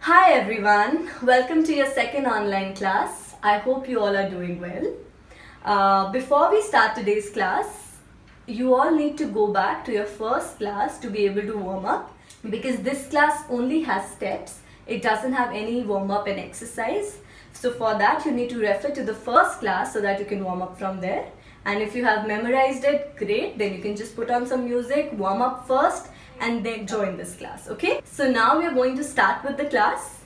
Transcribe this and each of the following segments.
Hi everyone, welcome to your second online class. I hope you all are doing well. Before we start today's class, you all need to go back to your first class to be able to warm up because this class only has steps. It doesn't have any warm up and exercise. So for that you need to refer to the first class so that you can warm up from there. And if you have memorized it, great, then you can just put on some music, warm up first and then join this class, okay? So now we are going to start with the class.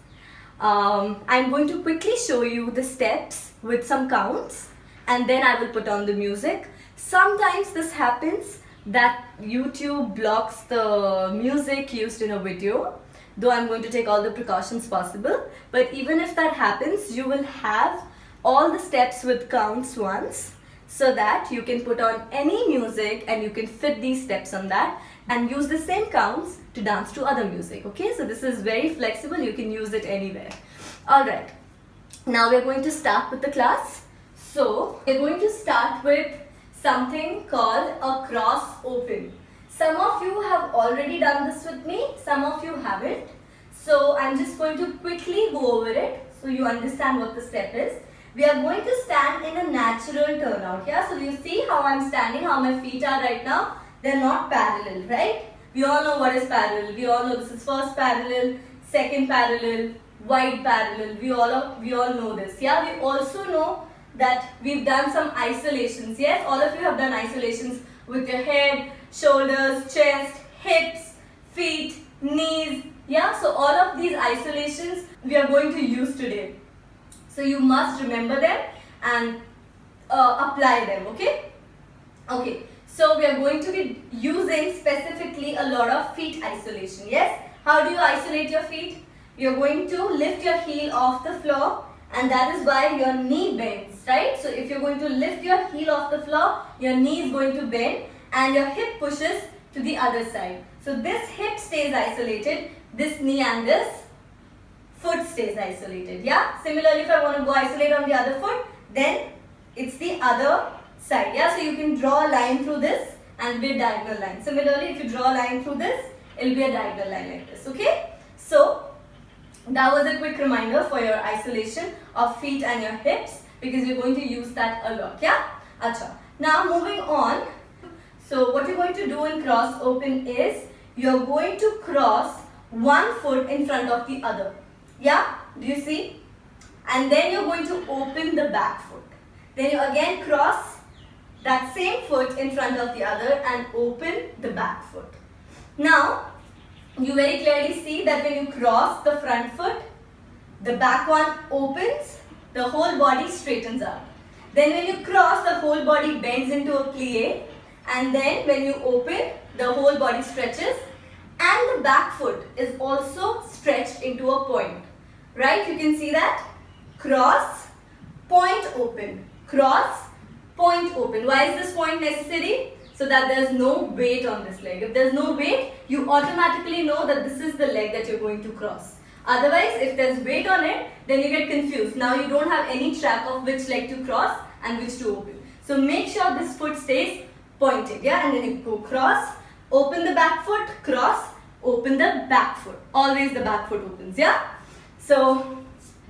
I'm going to quickly show you the steps with some counts and then I will put on the music. Sometimes this happens that YouTube blocks the music used in a video, though I'm going to take all the precautions possible. But even if that happens, you will have all the steps with counts once so that you can put on any music and you can fit these steps on that and use the same counts to dance to other music, okay? So this is very flexible, you can use it anywhere. Alright, now we're going to start with the class. So we're going to start with something called a cross open. Some of you have already done this with me, some of you haven't. So I'm just going to quickly go over it so you understand what the step is. We are going to stand in a natural turnout, yeah? So you see how I'm standing, how my feet are right now? They're not parallel, right? We all know what is parallel. We all know this is first parallel, second parallel, wide parallel. We all know this, yeah? We also know that we've done some isolations, yes? All of you have done isolations with your head, shoulders, chest, hips, feet, knees, yeah? So all of these isolations we are going to use today. So you must remember them and apply them, okay? Okay, so we are going to be using specifically a lot of feet isolation, yes? How do you isolate your feet? You're going to lift your heel off the floor and that is why your knee bends, right? So if you're going to lift your heel off the floor, your knee is going to bend and your hip pushes to the other side. So this hip stays isolated, this knee and this foot stays isolated, yeah? Similarly, if I want to go isolate on the other foot, then it's the other side, yeah? So you can draw a line through this and be a diagonal line. Similarly, if you draw a line through this, it'll be a diagonal line like this, okay? So that was a quick reminder for your isolation of feet and your hips because you're going to use that a lot, yeah? Acha. Now moving on. So what you're going to do in cross open is you're going to cross one foot in front of the other. Yeah, do you see? And then you're going to open the back foot. Then you again cross that same foot in front of the other and open the back foot. Now, you very clearly see that when you cross the front foot, the back one opens, the whole body straightens out. Then when you cross, the whole body bends into a plie, and then when you open, the whole body stretches and the back foot is also stretched into a point, right? You can see that. Cross, point, open. Cross, point, open. Why is this point necessary? So that there is no weight on this leg. If there is no weight, you automatically know that this is the leg that you're going to cross. Otherwise, if there's weight on it, then you get confused. Now you don't have any track of which leg to cross and which to open. So make sure this foot stays pointed, yeah? And then you go cross, open the back foot, cross, open the back foot. Always the back foot opens, yeah? So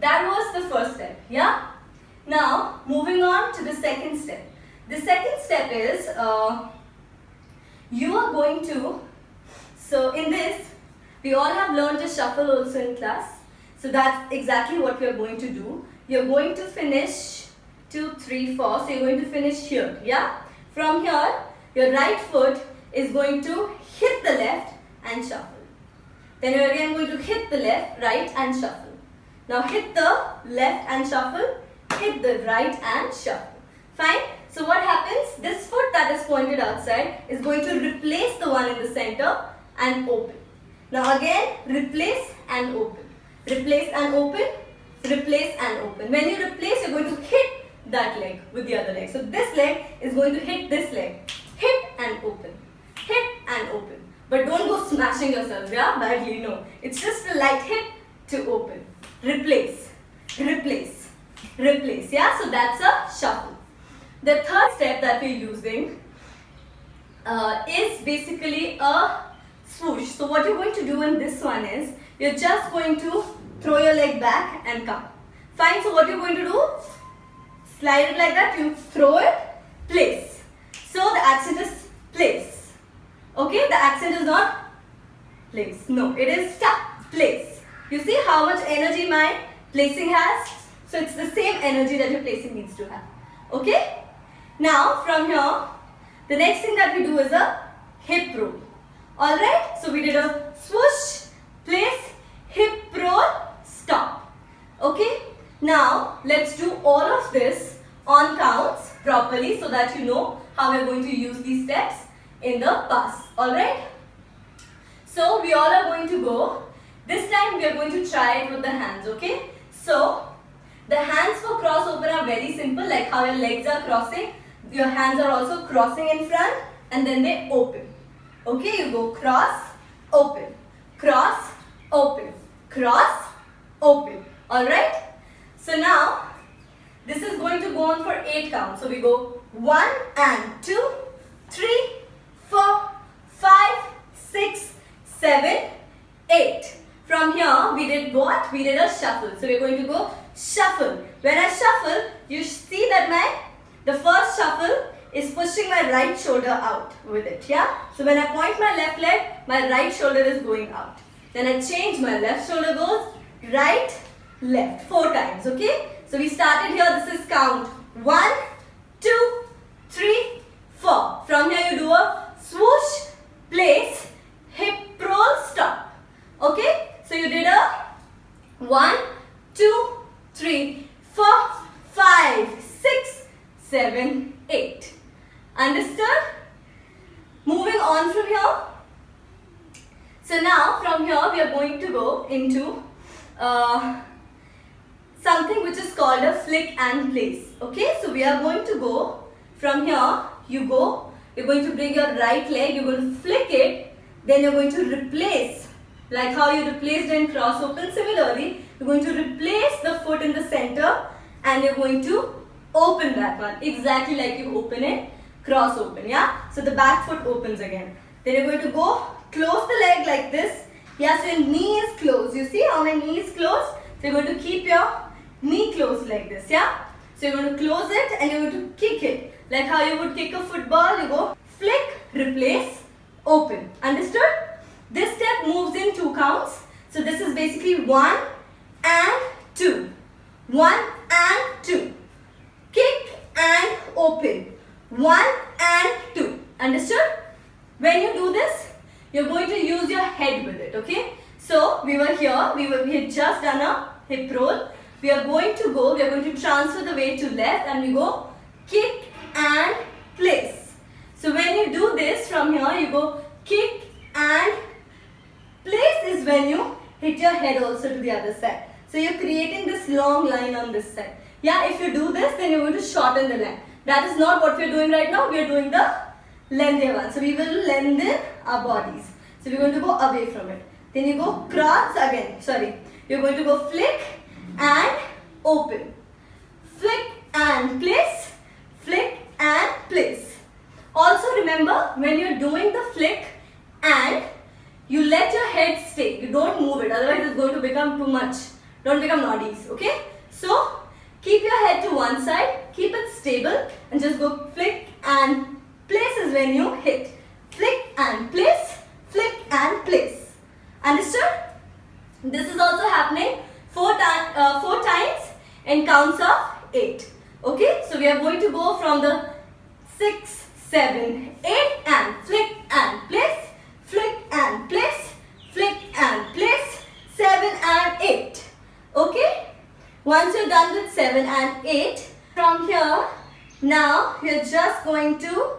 that was the first step, yeah? Now moving on to the second step. The second step is you are going to, so in this we all have learned to shuffle also in class. So that's exactly what we are going to do. You're going to finish 2, 3, 4. So you're going to finish here, yeah? From here, your right foot is going to hit the left and shuffle. Then you're again going to hit the left, right and shuffle. Now hit the left and shuffle, hit the right and shuffle. Fine? So what happens? This foot that is pointed outside is going to replace the one in the center and open. Now again, replace and open. Replace and open, replace and open. When you replace, you're going to hit that leg with the other leg. So this leg is going to hit this leg. Hit and open. Hit and open. But don't go smashing yourself, yeah? Badly, no. It's just a light hit to open. Replace, replace, replace, yeah? So that's a shuffle. The third step that we're using is basically a swoosh. So what you're going to do in this one is, you're just going to throw your leg back and come. Fine, so what you're going to do, slide it like that, you throw it, place. So the accent is place. Okay, the accent is not place. No, it is stop, place. You see how much energy my placing has? So it's the same energy that your placing needs to have. Okay? Now from here, the next thing that we do is a hip roll. Alright, so we did a swoosh, place, hip roll, stop. Okay? Now let's do all of this on counts properly so that you know how we are going to use these steps in the pass. Alright? So we all are going to go. This time we are going to try it with the hands. Okay? So the hands for cross open are very simple, like how your legs are crossing. Your hands are also crossing in front and then they open. Okay, you go cross, open, cross, open, cross, open. Alright? So now, this is going to go on for 8 counts. So we go 1 and 2, 3, 4, 5, 6, 7, 8. From here, we did what? We did a shuffle. So we're going to go shuffle. When I shuffle, you see that the first shuffle is pushing my right shoulder out with it, yeah? So when I point my left leg, my right shoulder is going out. Then I change, my left shoulder goes right, left, 4 times, okay? So we started here, this is count 1, 2, 3, 4. From here you do a swoosh, place, hip roll, stop. Okay? So you did a 1, 2, 3, 4, 5, 6, 7, 8. Understood? Moving on from here. So now from here we are going to go into something which is called a flick and place. Okay, so we are going to go from here. You're going to bring your right leg, you're going to flick it, then you're going to replace, like how you replaced in cross open. Similarly, you're going to replace the foot in the center and you're going to open that one exactly like you open it cross open, yeah? So the back foot opens again. Then you're going to go close the leg like this. Yeah, so your knee is closed. You see how my knee is closed? So you're going to keep your knee closed like this, yeah? So you're going to close it and you're going to kick it. Like how you would kick a football, you go flick, replace, open. Understood? This step moves in 2 counts. So this is basically 1 and 2. 1 and 2. Kick and open. 1 and 2. Understood? When you do this, you're going to use your head with it, okay? So we were here, we had just done a hip roll. We are going to transfer the weight to left and we go kick and place. So when you do this from here, you go kick and place is when you hit your head also to the other side. So you're creating this long line on this side. Yeah, if you do this, then you're going to shorten the line. That is not what we're doing right now. We are doing the lengthier one. So we will lengthen our bodies. So we're going to go away from it. Then you go cross again. Sorry. You're going to go flick and open. Flick and place. Flick and place. Also remember, when you're doing the flick and you let your head stay. You don't move it. Otherwise it's going to become too much. Don't become naughties. Okay? So keep your head to one side. Keep it stable. And just go flick and place is when you hit. Flick and place. Flick and place. Understood? This is also happening 4 times in counts of 8. Okay? So we are going to go from the 6, 7, 8 and flick and place. Flick and place. Flick and place. 7 and 8. Okay? Once you're done with 7 and 8, from here, now you're just going to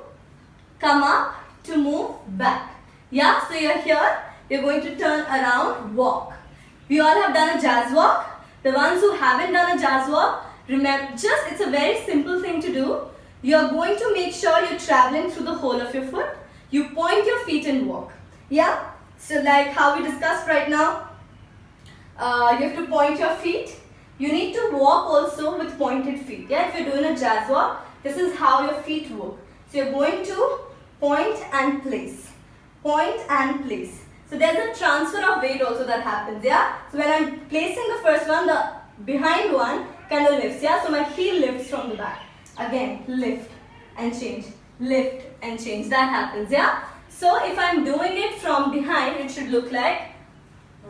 come up to move back. Yeah, so you're here, you're going to turn around, walk. We all have done a jazz walk. The ones who haven't done a jazz walk, remember, it's a very simple thing to do. You're going to make sure you're traveling through the whole of your foot. You point your feet and walk. Yeah, so like how we discussed right now, you have to point your feet. You need to walk also with pointed feet. Yeah, if you're doing a jazz walk, this is how your feet work. So you're going to point and place. Point and place. So there's a transfer of weight also that happens, yeah. So when I'm placing the first one, the behind one kind of lifts, yeah. So my heel lifts from the back. Again, lift and change, lift and change. That happens, yeah. So if I'm doing it from behind, it should look like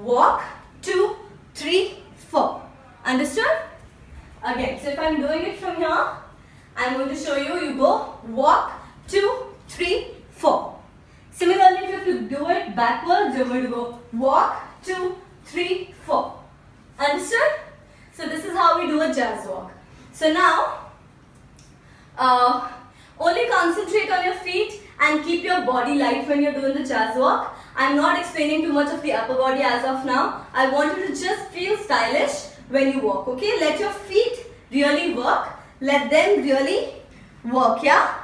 walk, 2, 3, 4. Understood? Again, so if I'm doing it from here, I'm going to show you, you go walk, 2, 3, 4. Similarly, if you do it backwards, you're going to go walk, 2, 3, 4. Understood? So this is how we do a jazz walk. So now, only concentrate on your feet and keep your body light when you're doing the jazz walk. I'm not explaining too much of the upper body as of now. I want you to just feel stylish when you walk, okay? Let your feet really work. Let them really work, yeah?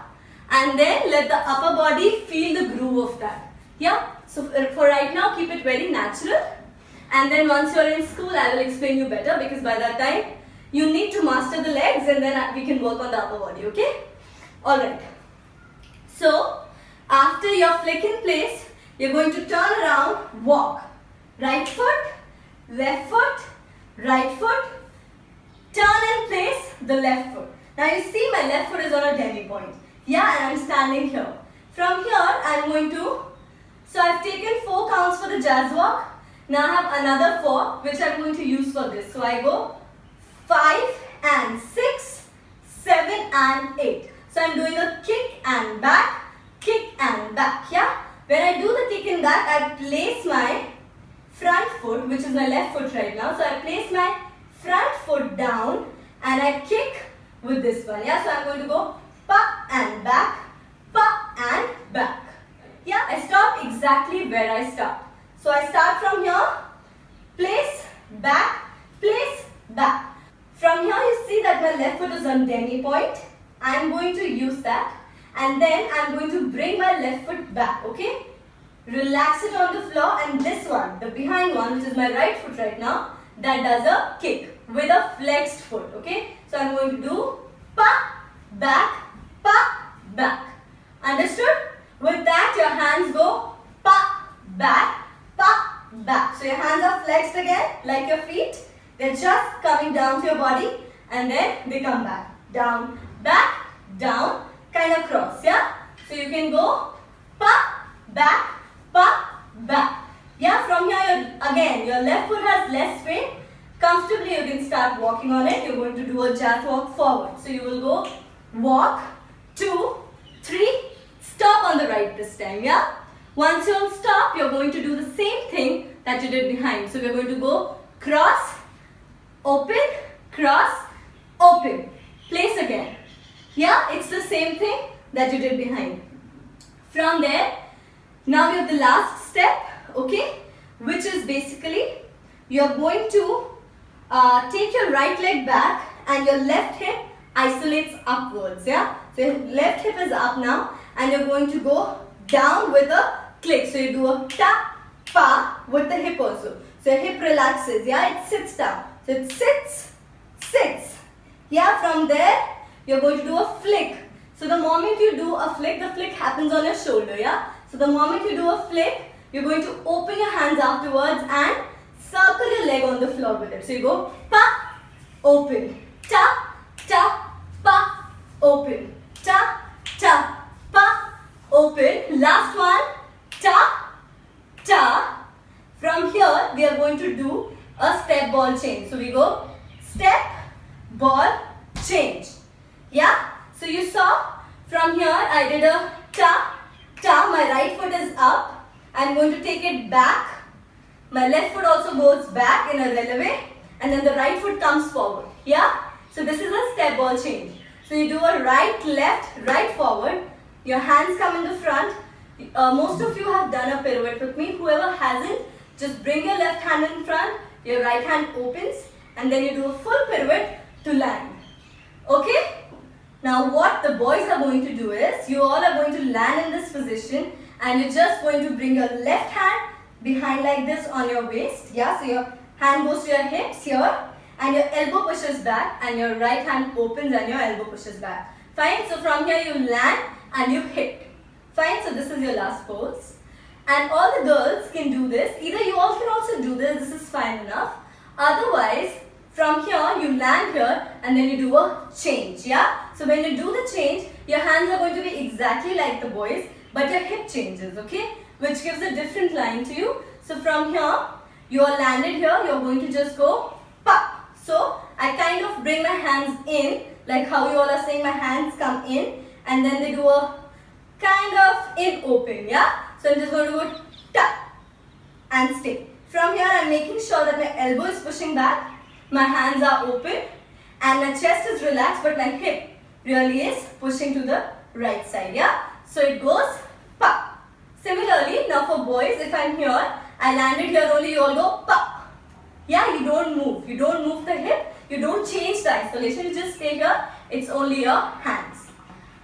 And then let the upper body feel the groove of that, yeah? So for right now, keep it very natural. And then once you're in school, I will explain you better, because by that time, you need to master the legs and then we can work on the upper body, okay? Alright. So, after your flick in place, you're going to turn around, walk. Right foot, left foot, right foot, turn and place the left foot. Now you see my left foot is on a demi point. Yeah, and I'm standing here. From here, I'm going to, so I've taken 4 counts for the jazz walk. Now I have another 4 which I'm going to use for this. So I go 5 and 6, 7 and 8. So I'm doing a kick and back, yeah. When I do the kick and back, I place my front foot, which is my left foot right now. So I place my front foot down and I kick with this one, yeah. So I'm going to go pa and back, yeah. I stop exactly where I start. So I start from here, place, back. From here you see that my left foot is on demi point. I am going to use that and then I am going to bring my left foot back, okay? Relax it on the floor, and this one, the behind one, which is my right foot right now, that does a kick with a flexed foot, okay? So I am going to do pa, back. Understood? With that, your hands go pa, back. So your hands are flexed again, like your feet. They're just coming down to your body and then they come back. Down, back, down, kind of cross, yeah? So you can go pa, back. Yeah, from here, again, your left foot has less weight. Comfortably, you can start walking on it. You're going to do a jazz walk forward. So you will go walk, 2, 3, stop on the right this time, yeah? Once you stop, you're going to do the same thing that you did behind. So we're going to go cross, open, place again. Yeah, it's the same thing that you did behind. From there, now we have the last step, okay, which is basically you're going to take your right leg back and your left hip isolates upwards, yeah. So your left hip is up now and you're going to go down with a click. So you do a ta, pa with the hip also. So your hip relaxes, yeah, it sits down. So it sits. Yeah, from there, you're going to do a flick. So the moment you do a flick, the flick happens on your shoulder, yeah. So the moment you do a flick, you're going to open your hands afterwards and circle your leg on the floor with it. So you go pa, open, ta, pa, open, ta, pa, open. Last one, ta. From here, we are going to do a step ball change. So we go step, ball, change. Yeah? So you saw from here, I did a ta. My right foot is up. I'm going to take it back. My left foot also goes back in a releve. And then the right foot comes forward. Yeah? So this is a step ball change. So you do a right, left, right, forward. Your hands come in the front. Most of you have done a pirouette with me. Whoever hasn't, just bring your left hand in front. Your right hand opens. And then you do a full pirouette to land. Okay? Now what the boys are going to do is, you all are going to land in this position and you're just going to bring your left hand behind like this on your waist. Yeah, so your hand goes to your hips here and your elbow pushes back and your right hand opens and your elbow pushes back. Fine, so from here you land and you hit. Fine, so this is your last pose. And all the girls can do this. Either you all can also do this. This is fine enough. Otherwise, from here you land here and then you do a change. Yeah. So when you do the change, your hands are going to be exactly like the boys, but your hip changes. Okay, which gives a different line to you. So from here, you are landed here. You are going to just go pa. So I kind of bring my hands in, like how you all are saying. My hands come in, and then they do a kind of in open. Yeah. So I'm just going to go ta and stay. From here, I'm making sure that my elbow is pushing back, my hands are open, and my chest is relaxed, but my hip really is pushing to the right side. Yeah. So it goes pa. Similarly, now for boys, if I'm here, I landed here only, you all go pa. Yeah, you don't move. You don't move the hip. You don't change the isolation. You just stay here. It's only your hands.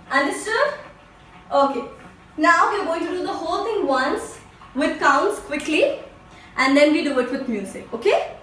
Understood? Okay. Now we're going to do the whole thing once with counts quickly, and then we do it with music. Okay?